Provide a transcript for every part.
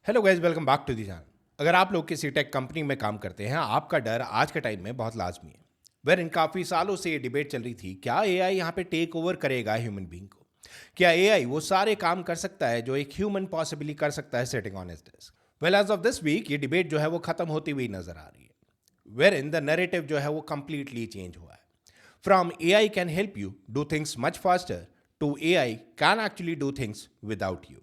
Hello guys, welcome back to the channel. अगर आप लोग किसी टेक कंपनी में काम करते हैं, आपका डर आज के टाइम में बहुत लाजमी है। वेर इन काफ़ी सालों से ये डिबेट चल रही थी, क्या एआई यहाँ पे टेक ओवर करेगा ह्यूमन बीइंग को? क्या एआई वो सारे काम कर सकता है जो एक ह्यूमन पॉसिबली कर सकता है sitting on his desk? Well, as of this week ये डिबेट जो है वो खत्म होती हुई नजर आ रही है। वेर इन द नैरेटिव जो है वो कंप्लीटली चेंज हुआ है। From AI can help you do things much faster to AI can actually do things without you.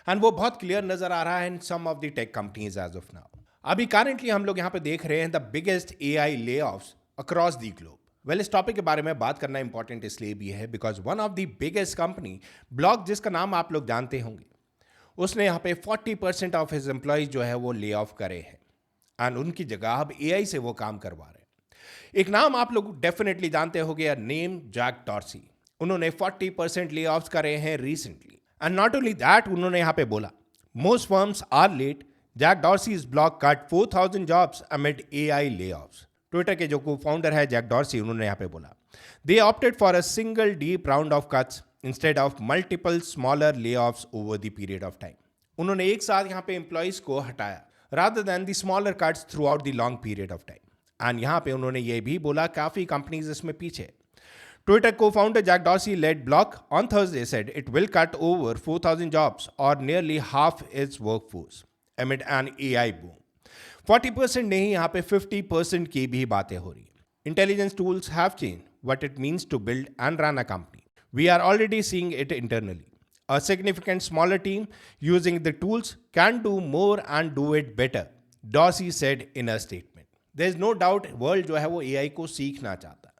And वो बहुत क्लियर नजर आ रहा है in some of the tech companies as of now. अभी करंटली हम लोग यहाँ पे देख रहे हैं the biggest AI layoffs across the globe. Well, इस टॉपिक के बारे में बात करना इंपॉर्टेंट इसलिए भी है because one of the biggest company block, जिसका नाम आप लोग जानते होंगे, उसने यहाँ पे 40% ऑफ हिज एम्प्लॉयज जो है वो ले ऑफ करे हैं एंड उनकी जगह अब एआई से वो काम करवा रहे हैं। एक नाम आप लोग डेफिनेटली जानते होंगे, नेम जैक डॉर्सी। उन्होंने 40% ले ऑफ्स करे हैं recently. And not only that, उन्होंने यहां पे बोला most firms are late, Jack Dorsey's Block cut 4000 jobs amid AI layoffs. Twitter के जो को फाउंडर है जैक डॉर्सी, उन्होंने यहां पे बोला they opted for a single deep round of cuts instead of multiple smaller layoffs over the period of time. उन्होंने एक साथ यहां पे एम्प्लॉइज को हटाया rather than the smaller cuts throughout the long period of time. And यहां पे उन्होंने ये भी बोला काफी कंपनीज इसमें पीछे। Twitter co-founder Jack Dorsey led Block on Thursday said it will cut over 4,000 jobs or nearly half its workforce amid an AI boom. 40% नहीं, यहाँ पे 50% की भी बातें हो रही हैं। Intelligence tools have changed what it means to build and run a company. We are already seeing it internally. A significant smaller team using the tools can do more and do it better, Dorsey said in a statement. There is no doubt world जो है वो AI को सीखना चाहता है।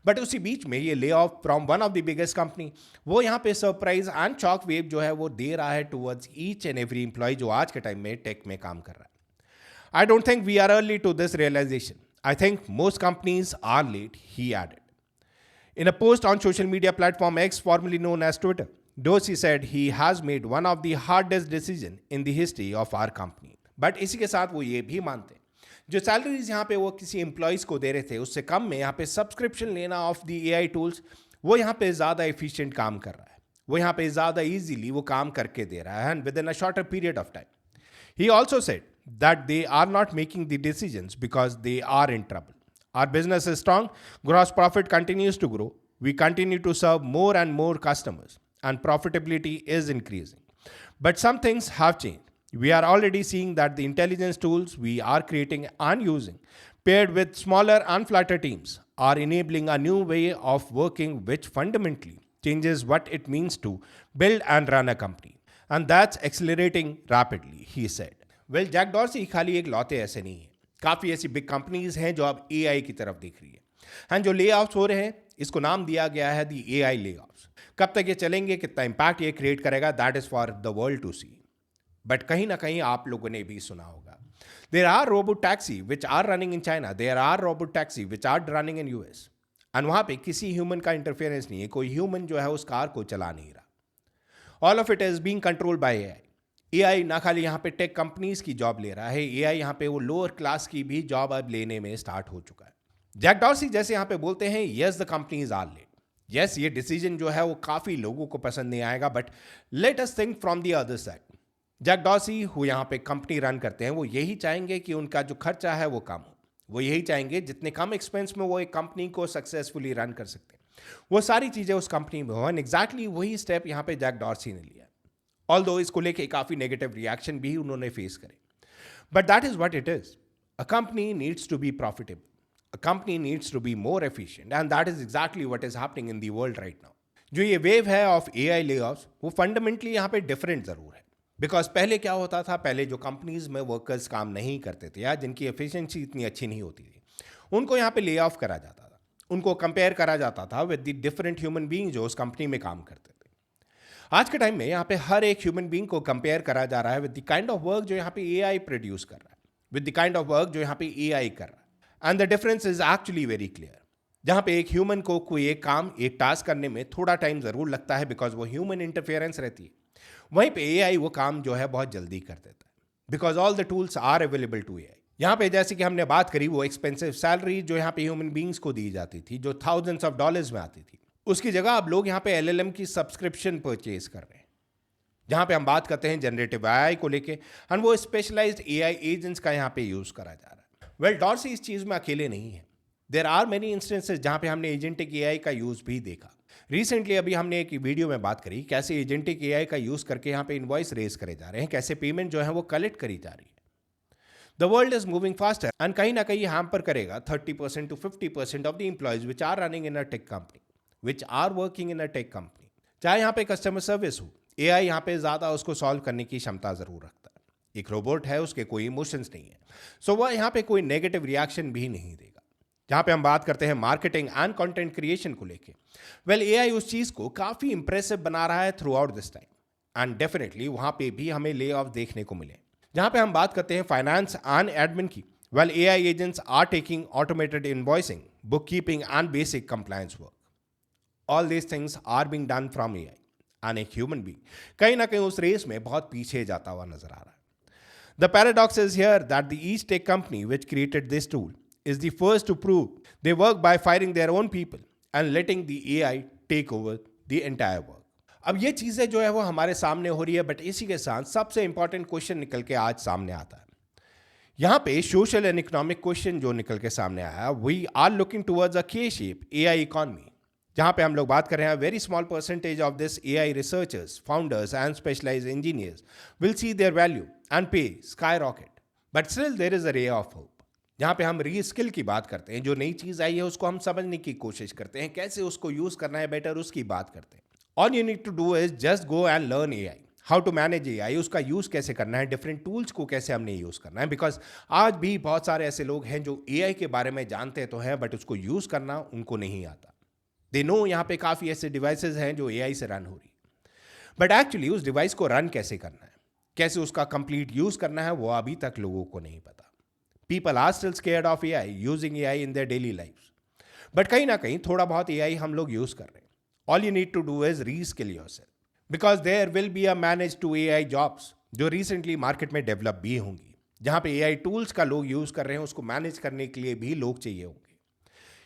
But उसी बीच में ये lay off from one of the biggest company, वो यहाँ पे सरप्राइज एंड शॉक वेव जो है वो दे रहा है towards each and every employee जो आज के टाइम में टेक में काम कर रहा है। I don't think we are early to this realisation. I think most companies are late, he added. In a post on social media platform X, formerly known as Twitter, Dorsey said he has made one of the hardest decisions in the history of our company. But इसी के साथ वो ये भी मानते हैं जो salaries यहाँ पे वो किसी एम्प्लॉयज को दे रहे थे उससे कम में यहाँ पे सब्सक्रिप्शन लेना ऑफ द एआई टूल्स, वो यहाँ पे ज़्यादा एफिशिएंट काम कर रहा है, वो यहाँ पे ज़्यादा इजीली वो काम करके दे रहा है and within a shorter period of time. He also said that they are not making the decisions because they are in trouble. Our business is strong, gross profit continues to grow, we continue to serve more and more customers, and profitability is increasing. But some things have changed. We are already seeing that the intelligence tools we are creating and using, paired with smaller and flatter teams, are enabling a new way of working which fundamentally changes what it means to build and run a company. And that's accelerating rapidly, he said. Well, Jack Dorsey खाली एक लौते ऐसे नहीं है, काफ़ी ऐसी big companies हैं जो अब एआई की तरफ देख रही है एंड जो ले ऑफ्स हो रहे हैं इसको नाम दिया गया है दी एआई ले ऑफ्स। कब तक ये चलेंगे, कितना इंपैक्ट ये क्रिएट करेगा, that is for the world to see. But कहीं ना कहीं आप लोगों ने भी सुना होगा there are robot taxi which are running in China, there are robot taxi which are running in US and वहां पे किसी ह्यूमन का इंटरफेरेंस नहीं है, कोई ह्यूमन जो है उस कार को चला नहीं रहा। All of it is being controlled by AI. AI ना खाली यहाँ पे टेक कंपनीज की जॉब ले रहा है, एआई यहाँ पे वो लोअर क्लास की भी जॉब अब लेने में स्टार्ट हो चुका है। जैक डॉर्सी जैसे यहाँ पे बोलते हैं, yes the companies are late, yes ये डिसीजन जो है वो काफी लोगों को पसंद नहीं आएगा, but let us think from the other side. Jack Dorsey who यहाँ पे कंपनी रन करते हैं, वो यही चाहेंगे कि उनका जो खर्चा है वो कम हो, वो यही चाहेंगे जितने कम एक्सपेंस में वो एक कंपनी को सक्सेसफुली रन कर सकते हैं वो सारी चीजें उस कंपनी में हो। एग्जैक्टली वही स्टेप यहाँ पे जैक डॉर्सी ने लिया। ऑल्दो इसको लेके काफ़ी नेगेटिव रिएक्शन भी उन्होंने फेस करे, but that is what it is. A company needs to be profitable, a company needs to be more efficient and that is exactly what is happening in the world right now. जो ये wave है of AI layoffs, वो fundamentally यहाँ पे different जरूर है because पहले क्या होता था, पहले जो कंपनीज में वर्कर्स काम नहीं करते थे या जिनकी एफिशिएंसी इतनी अच्छी नहीं होती थी, उनको यहाँ पे ले ऑफ करा जाता था, उनको कंपेयर करा जाता था with the different human being जो उस कंपनी में काम करते थे। आज के टाइम में यहाँ पे हर एक ह्यूमन बीइंग को कंपेयर करा जा रहा है with the kind of work जो यहाँ पे एआई प्रोड्यूस कर रहा है, with the kind of work जो यहाँ पे एआई कर रहा है। And the difference is actually very clear. जहाँ पे एक ह्यूमन को कोई एक काम, एक टास्क करने में थोड़ा टाइम जरूर लगता है बिकॉज वो ह्यूमन इंटरफेरेंस रहती है, वहीं पे एआई वो काम जो है बहुत जल्दी कर देता है because all the tools are available to AI. यहाँ पे जैसे कि हमने बात करी, वो एक्सपेंसिव सैलरी जो यहाँ पे ह्यूमन बींग्स को दी जाती थी, जो थाउजेंड्स ऑफ डॉलर्स में आती थी, उसकी जगह अब लोग यहाँ पे एलएलएम की सब्सक्रिप्शन परचेज कर रहे हैं। जहाँ पे हम बात करते हैं जनरेटिव एआई को लेके, एंड वो स्पेशलाइज्ड एआई एजेंट्स का यहाँ पे यूज़ करा जा रहा है। वेल, डॉर्सी इस चीज़ में अकेले नहीं है। देर आर मेनी इंस्टेंसेज जहाँ पे हमने एजेंटिक एआई का यूज़ भी देखा। रिसेंटली अभी हमने एक वीडियो में बात करी कैसे एजेंटिक एआई का यूज़ करके यहाँ पे इनवॉइस रेज करे जा रहे हैं, कैसे पेमेंट जो है वो कलेक्ट करी जा रही है। The world is moving faster and कहीं ना कहीं हैम्पर करेगा 30% to 50% of the employees which are running in a tech company, which are working in a tech company. चाहे यहाँ पे कस्टमर सर्विस हो, एआई यहाँ पे ज़्यादा उसको सॉल्व करने की क्षमता ज़रूर रखता है। एक रोबोट है, उसके कोई इमोशंस नहीं है, सो वह यहाँ पे कोई नेगेटिव रिएक्शन भी नहीं देगा। जहाँ पे हम बात करते हैं मार्केटिंग एंड कंटेंट क्रिएशन को लेके, वेल एआई उस चीज़ को काफ़ी इंप्रेसिव बना रहा है through out this time, and definitely वहाँ पे भी हमें ले ऑफ देखने को मिले। जहाँ पे हम बात करते हैं फाइनेंस एंड एडमिन की, well AI agents are taking automated invoicing, book keeping and basic compliance work. All these things are being done from AI, and एक ह्यूमन बीइंग कहीं ना कहीं उस रेस में बहुत पीछे जाता हुआ नजर आ रहा है। The paradox is here that the East Tech company which created this tool is the first to prove they work by firing their own people and letting the AI take over the entire work. अब ये चीज़ें जो है वो हमारे सामने हो रही है, बट इसी के साथ सबसे इंपॉर्टेंट क्वेश्चन निकल के आज सामने आता है। यहाँ पे सोशल एंड इकोनॉमिक क्वेश्चन जो निकल के सामने आया, we are looking towards a K shape AI economy, जहाँ पे हम लोग बात कर रहे हैं very small percentage of this AI researchers, founders and specialized engineers will see their value and pay skyrocket, but still there is a ray of hope. जहाँ पे हम री स्किल की बात करते हैं, जो नई चीज़ आई है उसको हम समझने की कोशिश करते हैं, कैसे उसको यूज़ करना है बेटर, उसकी बात करते हैं। All you need to do is just go and learn AI, how to manage AI, उसका यूज़ कैसे करना है, डिफरेंट टूल्स को कैसे हमने यूज़ करना है, बिकॉज आज भी बहुत सारे ऐसे लोग हैं जो एआई के बारे में जानते तो हैं, बट उसको यूज़ करना उनको नहीं आता। दे नो यहाँ पे काफ़ी ऐसे डिवाइसेज हैं जो एआई से रन हो रही है, बट एक्चुअली उस डिवाइस को रन कैसे करना है, कैसे उसका कंप्लीट यूज़ करना है, वो अभी तक लोगों को नहीं पता। People are still scared of AI, using AI in their daily life, but कहीं ना कहीं थोड़ा बहुत एआई हम लोग यूज़ कर रहे हैं। All you need to do is reskill yourself, because there will be a manage to AI jobs जो रिसेंटली मार्केट में डेवलप भी होंगी, जहाँ पे एआई टूल्स का लोग यूज़ कर रहे हैं, उसको मैनेज करने के लिए भी लोग चाहिए होंगे।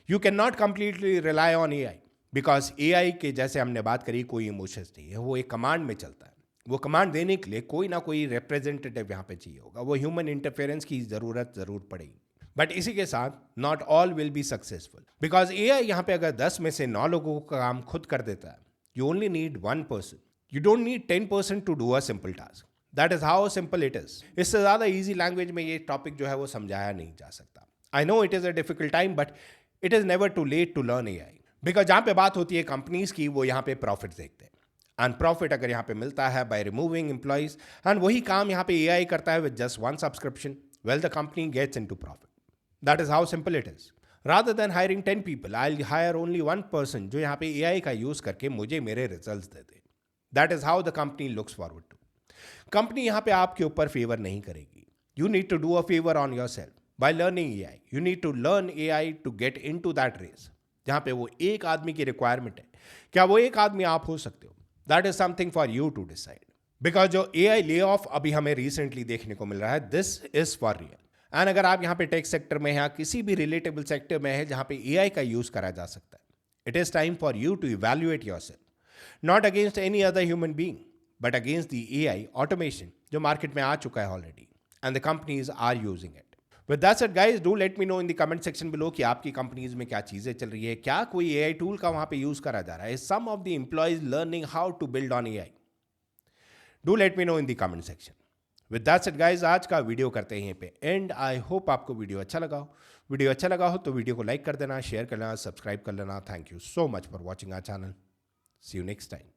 You can not completely rely on AI, because AI के जैसे हमने बात करी कोई इमोशंस नहीं है, वो एक कमांड में चलता है। वो कमांड देने के लिए कोई ना कोई रिप्रेजेंटेटिव यहाँ पे चाहिए होगा, वो ह्यूमन इंटरफेरेंस की ज़रूरत ज़रूर पड़ेगी। बट इसी के साथ not all will be successful, because AI यहाँ पे अगर 10 में से 9 लोगों का काम खुद कर देता है, you only need 1 person, you don't need 10% to do a simple task. That is how simple it is. इससे ज़्यादा ईजी लैंग्वेज में ये टॉपिक जो है वो समझाया नहीं जा सकता। I know it is a difficult time, but it is never too late to learn AI, because जहाँ पे बात होती है कंपनीज की, वो यहाँ पे प्रॉफिट देखते हैं, एंड प्रॉफिट अगर यहाँ पे मिलता है बाय रिमूविंग एम्प्लॉइज, एंड वही काम यहाँ पे एआई करता है with just 1 subscription, well the company gets into profit. That is how simple it is. Rather than hiring 10 people, I will hire only 1 person जो यहाँ पे एआई का यूज करके मुझे मेरे रिजल्ट्स दे दे। That is how the company looks forward to. Company यहाँ पे आपके ऊपर फेवर नहीं करेगी। You need to do a favour on yourself by learning AI. You need to learn AI to get into that race, जहाँ पे वो एक आदमी की रिक्वायरमेंट है। क्या वो एक आदमी आप हो सकते हो? That is something for you to decide, because जो एआई ले ऑफ अभी हमें रिसेंटली देखने को मिल रहा है, this is for real. And अगर आप यहाँ पे टेक सेक्टर में हैं, किसी भी रिलेटेबल सेक्टर में है जहाँ पे एआई का यूज करा जा सकता है, it is time for you to evaluate yourself, not against any other human being, but against the AI automation जो मार्केट में आ चुका है already, and the companies are using it. With that said, guys, do let me know in the comment section below कि आपकी companies में क्या चीज़ें चल रही है, क्या कोई एआई टूल का वहाँ पे यूज़ करा जा रहा है, some of the employees learning how to build on AI. Do let me know in the comment section. With that said guys, आज का वीडियो करते हैं यहीं पे एंड। आई होप आपको वीडियो अच्छा लगा हो। वीडियो अच्छा लगा हो तो वीडियो को लाइक कर देना, शेयर कर लेना, सब्सक्राइब कर लेना। Thank you so much for watching our channel. See you next time.